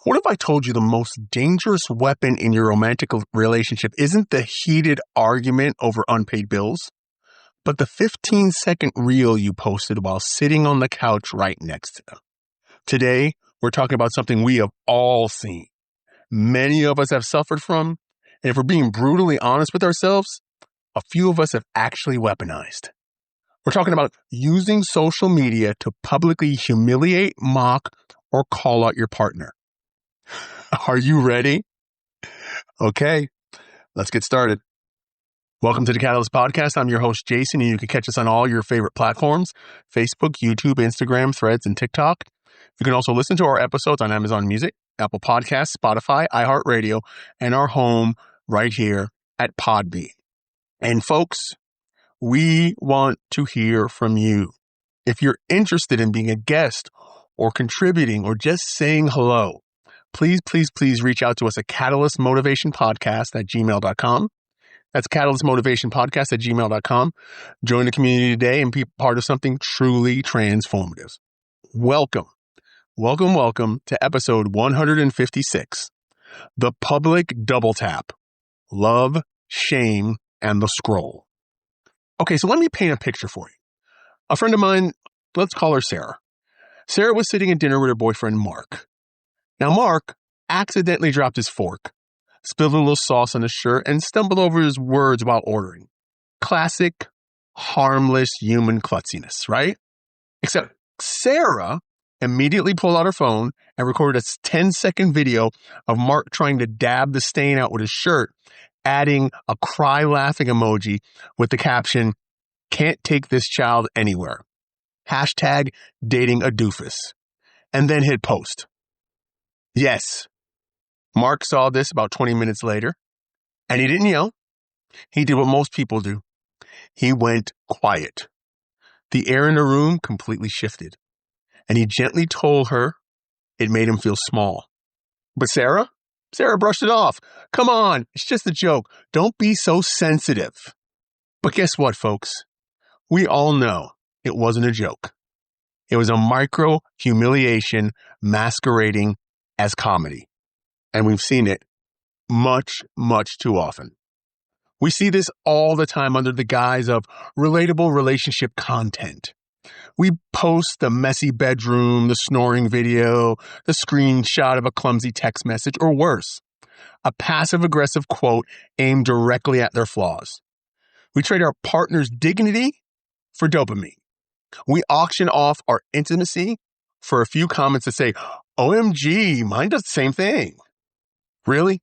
What if I told you the most dangerous weapon in your romantic relationship isn't the heated argument over unpaid bills, but the 15-second reel you posted while sitting on the couch right next to them? Today, we're talking about something we have all seen. Many of us have suffered from, and if we're being brutally honest with ourselves, a few of us have actually weaponized. We're talking about using social media to publicly humiliate, mock, or call out your partner. Are you ready? Okay, let's get started. Welcome to the Catalyst Podcast. I'm your host, Jason, and you can catch us on all your favorite platforms: Facebook, YouTube, Instagram, Threads, and TikTok. You can also listen to our episodes on Amazon Music, Apple Podcasts, Spotify, iHeartRadio, and our home right here at Podbean. And folks, we want to hear from you. If you're interested in being a guest or contributing or just saying hello, please reach out to us at catalystmotivationpodcast@gmail.com. That's catalystmotivationpodcast@gmail.com. Join the community today and be part of something truly transformative. Welcome to episode 156, The Public Double Tap, Love, Shame, and the Scroll. Okay, so let me paint a picture for you. A friend of mine, let's call her Sarah. Sarah was sitting at dinner with her boyfriend, Mark. Now, Mark accidentally dropped his fork, spilled a little sauce on his shirt, and stumbled over his words while ordering. Classic, harmless human klutziness, right? Except Sarah immediately pulled out her phone and recorded a 10-second video of Mark trying to dab the stain out with his shirt, adding a cry-laughing emoji with the caption, "Can't take this child anywhere. Hashtag dating a doofus." And then hit post. Yes, Mark saw this about 20 minutes later, and he didn't yell. He did what most people do. He went quiet. The air in the room completely shifted, and he gently told her it made him feel small. But Sarah brushed it off. "Come on, it's just a joke. Don't be so sensitive." But guess what, folks? We all know it wasn't a joke. It was a micro humiliation masquerading as comedy. And we've seen it much too often. We see this all the time under the guise of relatable relationship content. We post the messy bedroom, the snoring video, the screenshot of a clumsy text message, or worse, a passive-aggressive quote aimed directly at their flaws. We trade our partner's dignity for dopamine. We auction off our intimacy for a few comments that say, "OMG, mine does the same thing." Really?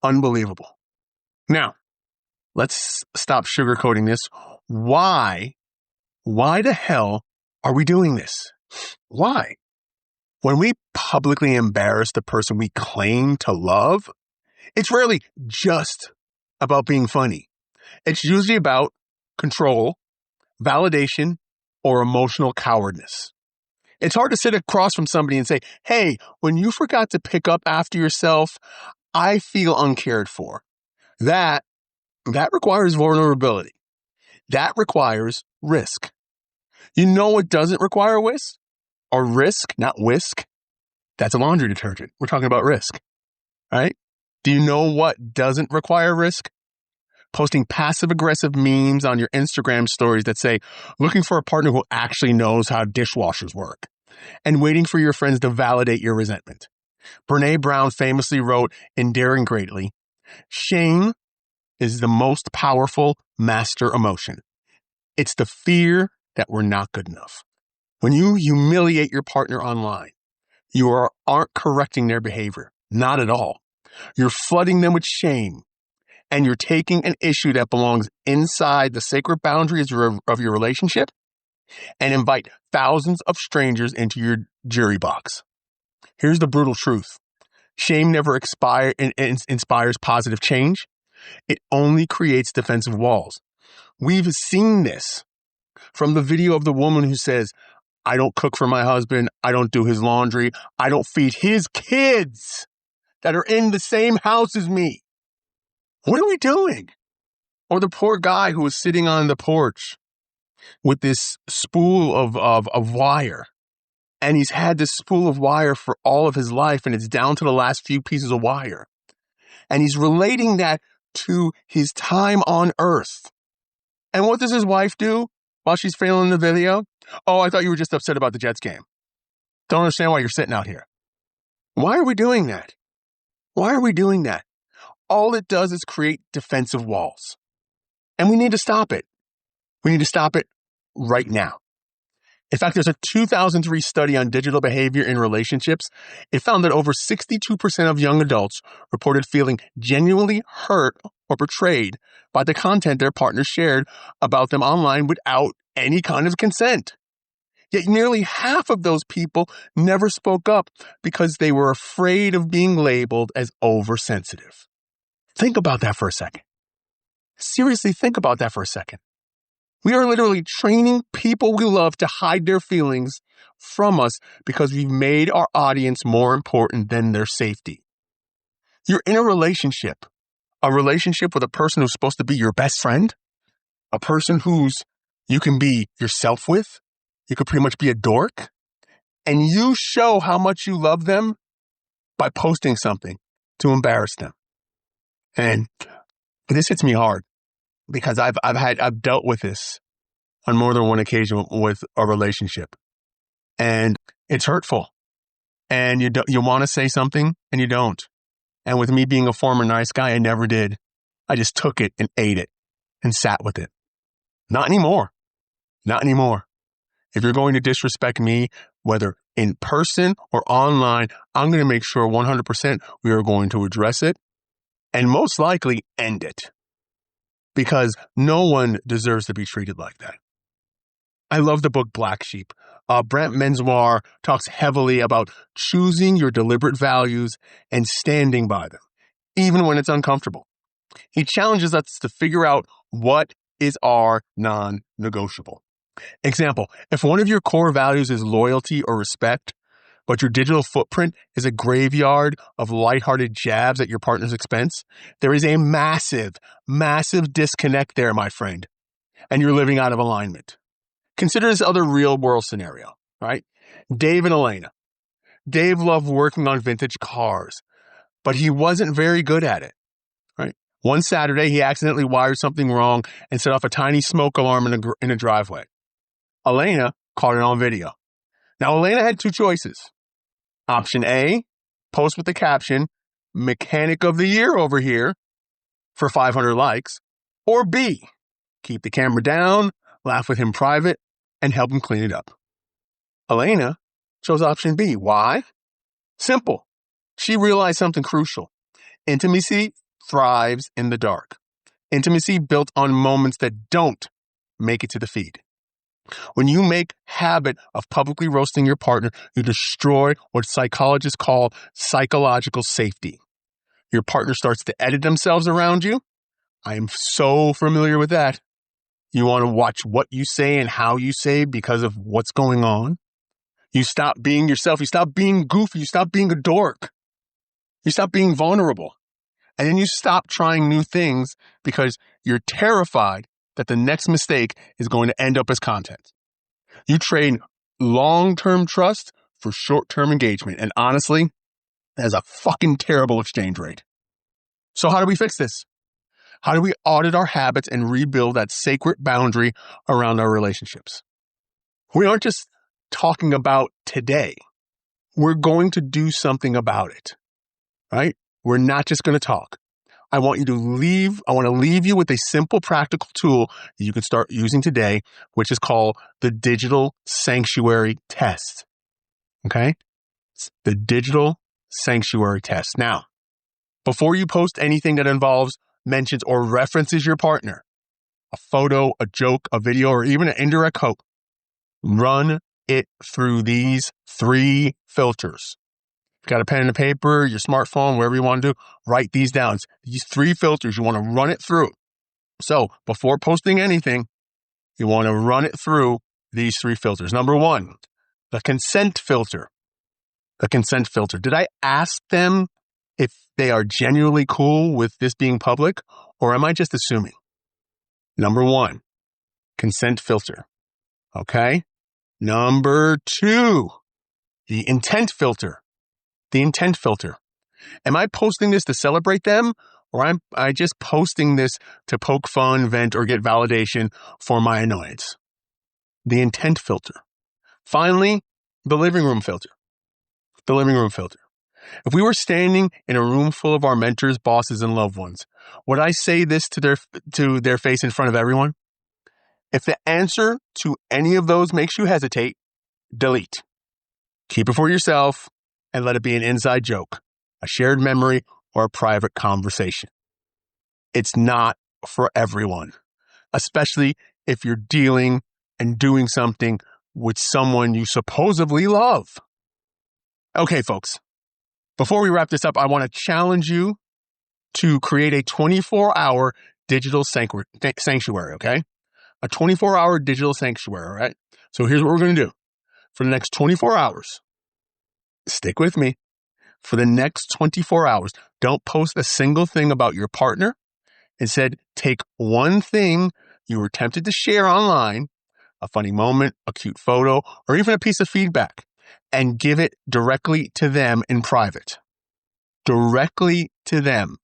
Unbelievable. Now, let's stop sugarcoating this. Why the hell are we doing this? Why? When we publicly embarrass the person we claim to love, it's rarely just about being funny. It's usually about control, validation, or emotional cowardice. It's hard to sit across from somebody and say, "Hey, when you forgot to pick up after yourself, I feel uncared for." That requires vulnerability. That requires risk. You know what doesn't require risk? Or risk, not whisk. That's a laundry detergent. We're talking about risk, right? Do you know what doesn't require risk? Posting passive-aggressive memes on your Instagram stories that say, "Looking for a partner who actually knows how dishwashers work," and waiting for your friends to validate your resentment. Brene Brown famously wrote in Daring Greatly, "Shame is the most powerful master emotion. It's the fear that we're not good enough." When you humiliate your partner online, you aren't correcting their behavior. Not at all. You're flooding them with shame. And you're taking an issue that belongs inside the sacred boundaries of your relationship and invite thousands of strangers into your jury box. Here's the brutal truth. Shame never inspires positive change. It only creates defensive walls. We've seen this from the video of the woman who says, "I don't cook for my husband. I don't do his laundry. I don't feed his kids that are in the same house as me. What are we doing?" Or the poor guy who was sitting on the porch with this spool of wire And he's had this spool of wire for all of his life, and it's down to the last few pieces of wire. And he's relating that to his time on Earth. And what does his wife do while she's filming the video? Oh, I thought you were just upset about the Jets game. Don't understand why you're sitting out here. Why are we doing that? Why are we doing that? All it does is create defensive walls. And we need to stop it. We need to stop it right now. In fact, there's a 2003 study on digital behavior in relationships. It found that over 62% of young adults reported feeling genuinely hurt or betrayed by the content their partner shared about them online without any kind of consent. Yet nearly half of those people never spoke up because they were afraid of being labeled as oversensitive. Think about that for a second. Seriously, think about that for a second. We are literally training people we love to hide their feelings from us because we've made our audience more important than their safety. You're in a relationship with a person who's supposed to be your best friend, a person who's you can be yourself with, you could pretty much be a dork, and you show how much you love them by posting something to embarrass them. And this hits me hard because I've dealt with this on more than one occasion with a relationship, and it's hurtful. And you want to say something and you don't. And with me being a former nice guy, I never did. I just took it and ate it and sat with it. Not anymore. Not anymore. If you're going to disrespect me, whether in person or online, I'm going to make sure 100% we are going to address it and most likely end it. Because no one deserves to be treated like that. I love the book Black Sheep. Brent Menswar talks heavily about choosing your deliberate values and standing by them, even when it's uncomfortable. He challenges us to figure out what is our non-negotiable. Example, if one of your core values is loyalty or respect, but your digital footprint is a graveyard of lighthearted jabs at your partner's expense, there is a massive, massive disconnect there, my friend, and you're living out of alignment. Consider this other real-world scenario, right? Dave and Elena. Dave loved working on vintage cars, but he wasn't very good at it, right? One Saturday, he accidentally wired something wrong and set off a tiny smoke alarm in a driveway. Elena caught it on video. Now, Elena had two choices. Option A, post with the caption, "Mechanic of the Year over here," for 500 likes. Or B, keep the camera down, laugh with him private, and help him clean it up. Elena chose option B. Why? Simple. She realized something crucial. Intimacy thrives in the dark. Intimacy built on moments that don't make it to the feed. When you make habit of publicly roasting your partner, you destroy what psychologists call psychological safety. Your partner starts to edit themselves around you. I am so familiar with that. You want to watch what you say and how you say because of what's going on. You stop being yourself. You stop being goofy. You stop being a dork. You stop being vulnerable. And then you stop trying new things because you're terrified that the next mistake is going to end up as content. You trade long-term trust for short-term engagement. And honestly, that is a fucking terrible exchange rate. So how do we fix this? How do we audit our habits and rebuild that sacred boundary around our relationships? We aren't just talking about today. We're going to do something about it, right? We're not just going to talk. I want to leave you with a simple, practical tool that you can start using today, which is called the Digital Sanctuary Test. Okay? It's the Digital Sanctuary Test. Now, before you post anything that involves, mentions, or references your partner, a photo, a joke, a video, or even an indirect quote, run it through these 3 filters. If you've got a pen and a paper, your smartphone, wherever you want to do, write these down. These 3 filters, you want to run it through. So before posting anything, you want to run it through these 3 filters. Number 1, the consent filter. The consent filter. Did I ask them if they are genuinely cool with this being public, or am I just assuming? Number 1, consent filter. Okay? Number 2, The intent filter. The intent filter. Am I posting this to celebrate them, or am I just posting this to poke fun, vent, or get validation for my annoyance? The intent filter. Finally, the living room filter. The living room filter. If we were standing in a room full of our mentors, bosses, and loved ones, would I say this to their face in front of everyone? If the answer to any of those makes you hesitate, delete. Keep it for yourself and let it be an inside joke, a shared memory, or a private conversation. It's not for everyone, especially if you're dealing and doing something with someone you supposedly love. Okay, folks, before we wrap this up, I want to challenge you to create a 24-hour digital sanctuary, okay? A 24-hour digital sanctuary, all right? So here's what we're going to do. For the next 24 hours, stick with me. For the next 24 hours, don't post a single thing about your partner. Instead, take one thing you were tempted to share online, a funny moment, a cute photo, or even a piece of feedback, and give it directly to them in private. Directly to them.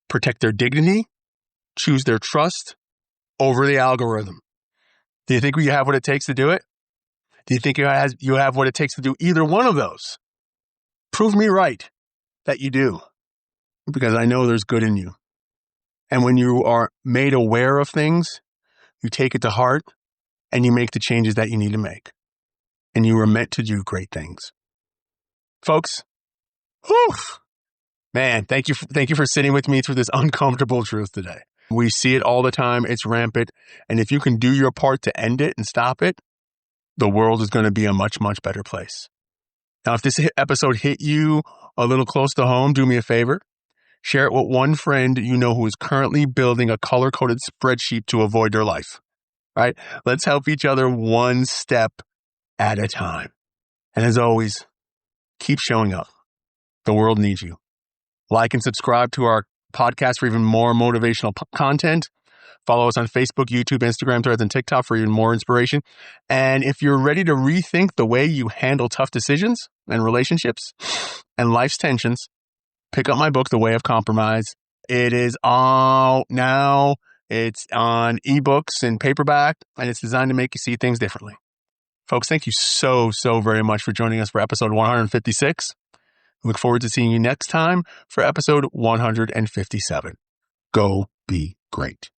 Protect their dignity, choose their trust over the algorithm. Do you think you have what it takes to do it? Do you think you have what it takes to do either one of those? Prove me right that you do, because I know there's good in you. And when you are made aware of things, you take it to heart and you make the changes that you need to make. And you were meant to do great things. Folks, whew, man, thank you for sitting with me through this uncomfortable truth today. We see it all the time. It's rampant. And if you can do your part to end it and stop it, the world is going to be a much, much better place. Now, if this episode hit you a little close to home, do me a favor. Share it with one friend you know who is currently building a color-coded spreadsheet to avoid their life. Right? Let's help each other one step at a time. And as always, keep showing up. The world needs you. Like and subscribe to our podcast for even more motivational content. Follow us on Facebook, YouTube, Instagram, Threads, and TikTok for even more inspiration. And if you're ready to rethink the way you handle tough decisions and relationships and life's tensions, pick up my book, The Way of Compromise. It is out now. It's on ebooks and paperback, and it's designed to make you see things differently. Folks, thank you so very much for joining us for episode 156. I look forward to seeing you next time for episode 157. Go be great.